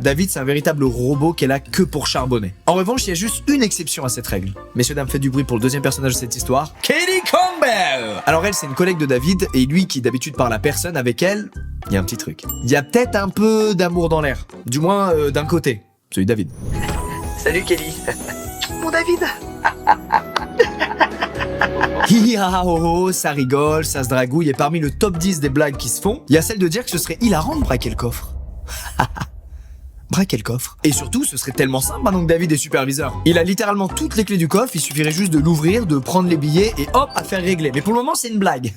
David, c'est un véritable robot qui est là que pour charbonner. En revanche, il y a juste une exception à cette règle. Messieurs, dames, faites du bruit pour le deuxième personnage de cette histoire, Kelly Campbell. Alors elle, c'est une collègue de David, et lui qui d'habitude parle à personne, avec elle, il y a un petit truc. Il y a peut-être un peu d'amour dans l'air. Du moins, d'un côté. Celui de David. Salut Kelly. Mon David. Hi ha ho ho, ça rigole, ça se dragouille, et parmi le top 10 des blagues qui se font, il y a celle de dire que ce serait hilarant de braquer le coffre. Braquer le coffre. Et surtout, ce serait tellement simple maintenant que David est superviseur. Il a littéralement toutes les clés du coffre, il suffirait juste de l'ouvrir, de prendre les billets et hop, à faire régler. Mais pour le moment, c'est une blague.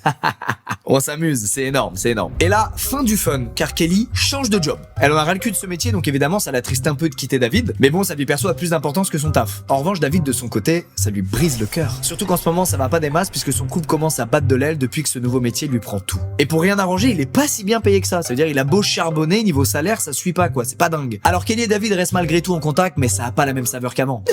On s'amuse, c'est énorme, c'est énorme. Et là, fin du fun, car Kelly change de job. Elle en a ras le cul de ce métier, donc évidemment, ça l'attriste un peu de quitter David. Mais bon, sa vie perso a plus d'importance que son taf. En revanche, David, de son côté, ça lui brise le cœur. Surtout qu'en ce moment, ça va pas des masses, puisque son couple commence à battre de l'aile depuis que ce nouveau métier lui prend tout. Et pour rien arranger, il est pas si bien payé que ça. C'est-à-dire, il a beau charbonner, niveau salaire, ça suit pas, quoi. C'est pas dingue. Alors Kelly et David restent malgré tout en contact, mais ça a pas la même saveur qu'avant.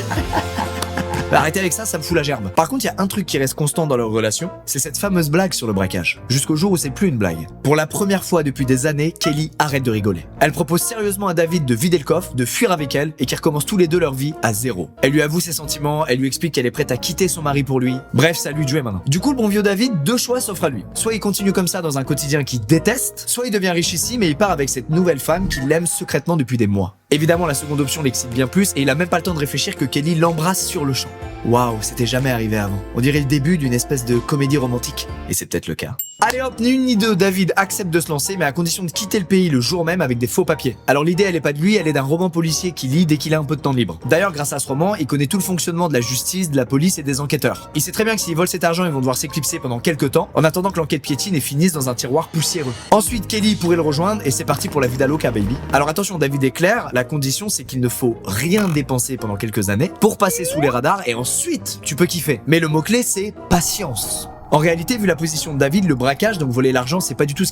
Arrêtez avec ça, ça me fout la gerbe. Par contre, il y a un truc qui reste constant dans leur relation, c'est cette fameuse blague sur le braquage. Jusqu'au jour où c'est plus une blague. Pour la première fois depuis des années, Kelly arrête de rigoler. Elle propose sérieusement à David de vider le coffre, de fuir avec elle, et qu'ils recommencent tous les deux leur vie à zéro. Elle lui avoue ses sentiments, elle lui explique qu'elle est prête à quitter son mari pour lui. Bref, ça lui jouait maintenant. Du coup, le bon vieux David, deux choix s'offrent à lui. Soit il continue comme ça dans un quotidien qu'il déteste, soit il devient richissime et il part avec cette nouvelle femme qu'il aime secrètement depuis des mois. Évidemment, la seconde option l'excite bien plus et il a même pas le temps de réfléchir que Kelly l'embrasse sur le champ. Waouh, c'était jamais arrivé avant. On dirait le début d'une espèce de comédie romantique. Et c'est peut-être le cas. Allez hop, ni une ni deux, David accepte de se lancer, mais à condition de quitter le pays le jour même avec des faux papiers. Alors l'idée, elle est pas de lui, elle est d'un roman policier qui lit dès qu'il a un peu de temps libre. D'ailleurs, grâce à ce roman, il connaît tout le fonctionnement de la justice, de la police et des enquêteurs. Il sait très bien que s'ils volent cet argent, ils vont devoir s'éclipser pendant quelques temps, en attendant que l'enquête piétine et finisse dans un tiroir poussiéreux. Ensuite, Kelly pourrait le rejoindre et c'est parti pour la vie d'Aloca, baby. Alors attention, David est clair, la condition c'est qu'il ne faut rien dépenser pendant quelques années pour passer sous les radars et ensuite tu peux kiffer. Mais le mot-clé c'est patience. En réalité, vu la position de David, le braquage, donc voler l'argent, c'est pas du tout ce